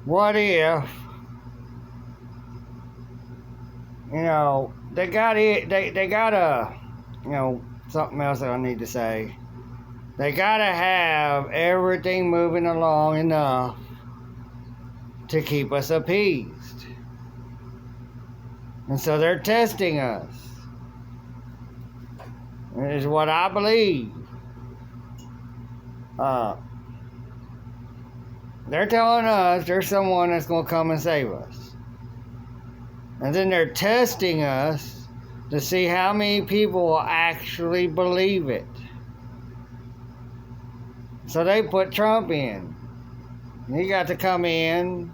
what if, they got it, they got something else that I need to say. They gotta have everything moving along enough to keep us appeased. And so they're testing us. Is what I believe. They're telling us there's someone that's going to come and save us. And then they're testing us to see how many people will actually believe it. So they put Trump in. He got to come in.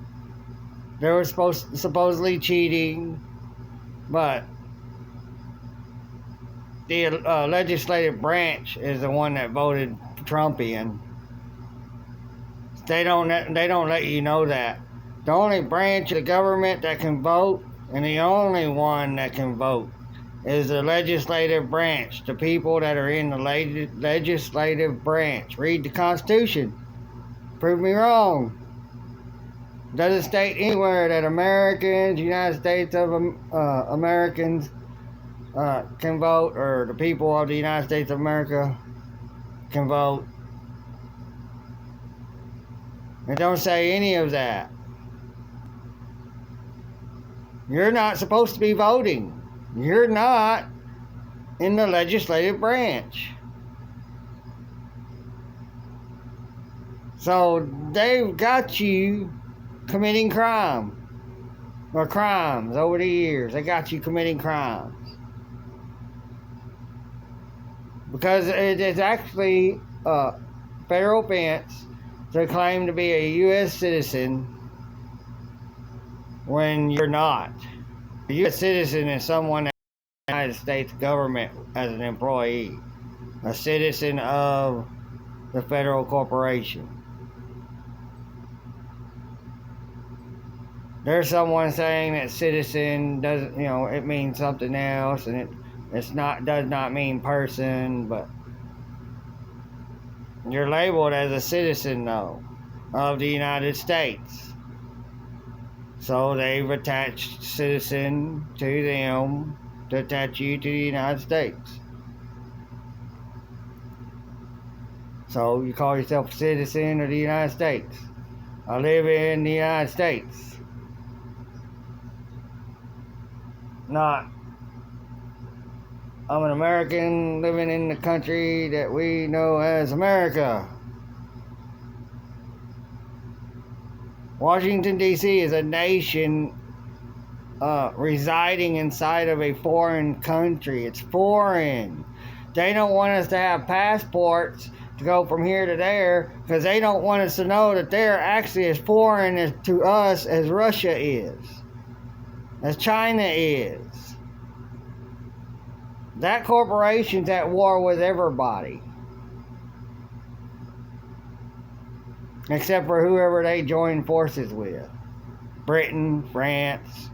They were supposedly cheating, but the legislative branch is the one that voted Trump in. They don't let you know that. The only branch of the government that can vote, and the only one that can vote, is the legislative branch. The people that are in the legislative branch. Read the Constitution. Prove me wrong. Doesn't state anywhere that Americans, United States of Americans, can vote, or the people of the United States of America can vote. It don't say any of that. You're not supposed to be voting. You're not in the legislative branch. So they've got you committing crime. Or crimes over the years. They got you committing crimes. Because it is actually a federal offense to claim to be a U.S. citizen when you're not. A U.S. citizen is someone that the United States government as an employee, a citizen of the federal corporation. There's someone saying that citizen doesn't, it means something else, and does not mean person, but you're labeled as a citizen, though, of the United States. So they've attached citizen to them to attach you to the United States. So you call yourself a citizen of the United States. I live in the United States. Not, I'm an American living in the country that we know as America. Washington, D.C. is a nation residing inside of a foreign country. It's foreign. They don't want us to have passports to go from here to there because they don't want us to know that they're actually as foreign to us as Russia is, as China is. That corporation's at war with everybody. Except for whoever they join forces with. Britain, France,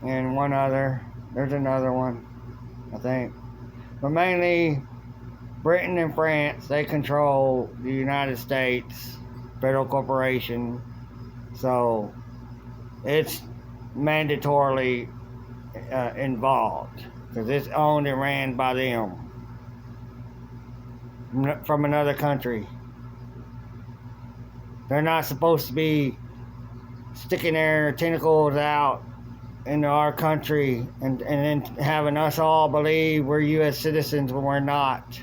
and one other. There's another one, I think. But mainly, Britain and France, they control the United States federal corporation. So, it's mandatorily involved. Because it's owned and ran by them. From another country. They're not supposed to be sticking their tentacles out into our country and then having us all believe we're U.S. citizens when we're not.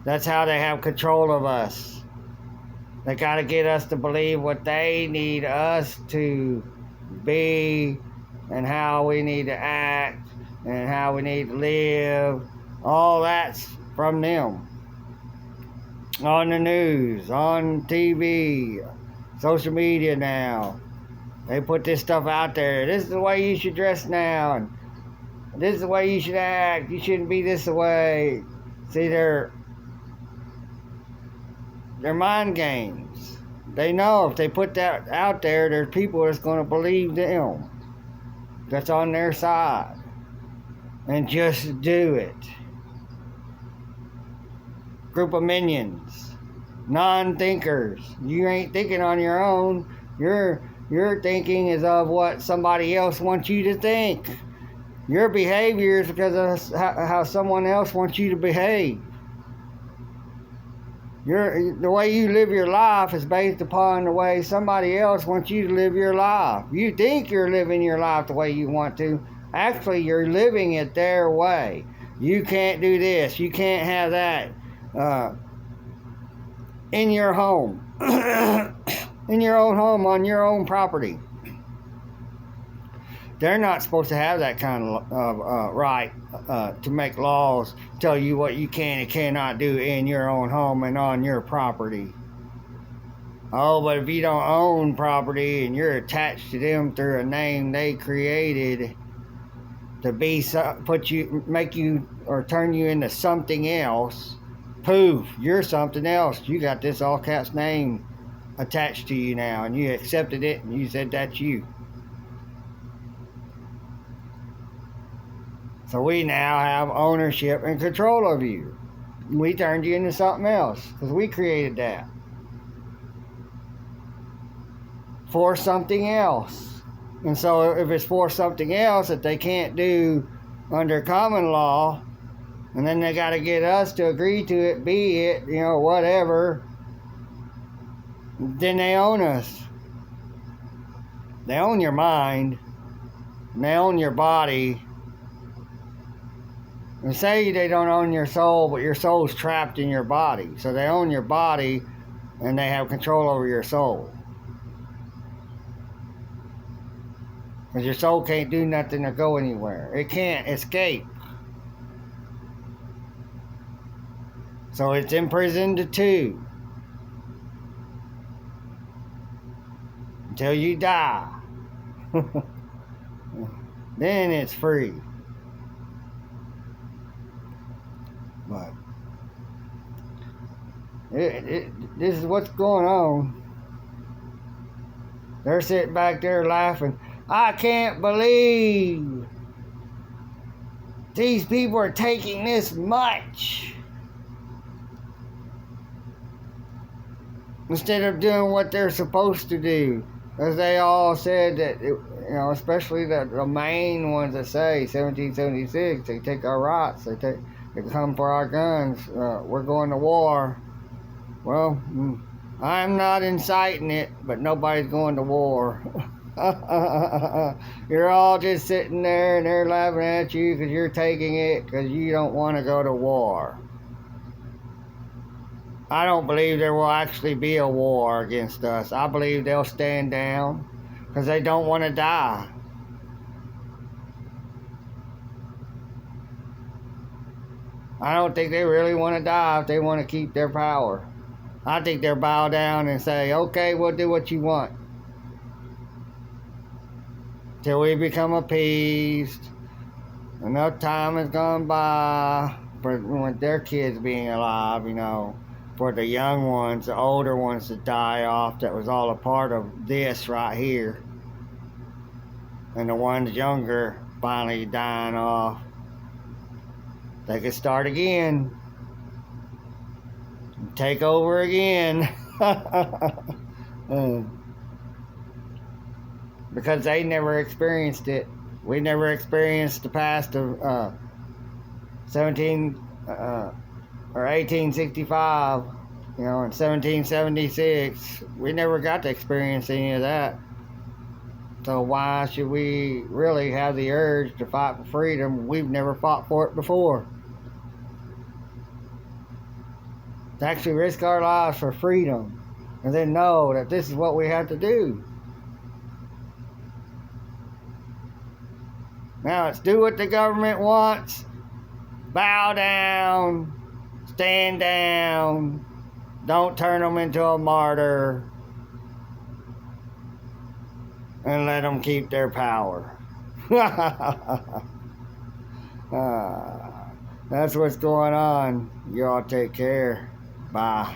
That's how they have control of us. They got to get us to believe what they need us to be and how we need to act and how we need to live. All that's from them. On the news, on TV, social media now. They put this stuff out there. This is the way you should dress now. And this is the way you should act. You shouldn't be this way. See, they're mind games. They know if they put that out there, there's people that's going to believe them. That's on their side. And just do it. Group of minions. non-thinkers. You ain't thinking on your own. Your thinking is of what somebody else wants you to think. Your behavior is because of how someone else wants you to behave. The way you live your life is based upon the way somebody else wants you to live your life. You think you're living your life the way you want to. Actually, you're living it their way. You can't do this. You can't have that in your home. In your own home, on your own property. They're not supposed to have that kind of right to make laws, tell you what you can and cannot do in your own home and on your property. Oh, but if you don't own property and you're attached to them through a name they created to make you or turn you into something else, poof, you're something else. You got this all caps name attached to you now, and you accepted it and you said that's you. So we now have ownership and control of you. We turned you into something else because we created that for something else. And so if it's for something else that they can't do under common law, and then they got to get us to agree to it, be it, whatever, then they own us. They own your mind, and they own your body. And say they don't own your soul, but your soul's trapped in your body. So they own your body, and they have control over your soul. Because your soul can't do nothing or go anywhere. It can't escape. So it's imprisoned too. Until you die. Then it's free. But this is what's going on. They're sitting back there laughing. I can't believe these people are taking this much. Instead of doing what they're supposed to do. As they all said that, especially the main ones that say 1776, they take our rights, they come for our guns, we're going to war. Well, I'm not inciting it, but nobody's going to war. You're all just sitting there and they're laughing at you because you're taking it because you don't want to go to war. I don't believe there will actually be a war against us. I believe they'll stand down because they don't want to die. I don't think they really want to die if they want to keep their power. I think they'll bow down and say, okay, we'll do what you want. Till we become appeased. Enough time has gone by for when their kids being alive, for the young ones, the older ones to die off. That was all a part of this right here. And the ones younger finally dying off. They could start again. Take over again. Because they never experienced it. We never experienced the past of 1865, in 1776. We never got to experience any of that. So why should we really have the urge to fight for freedom? We've never fought for it before. To actually risk our lives for freedom and then know that this is what we have to do. Now it's do what the government wants, bow down, stand down, don't turn them into a martyr, and let them keep their power. That's what's going on. You all take care. Bye.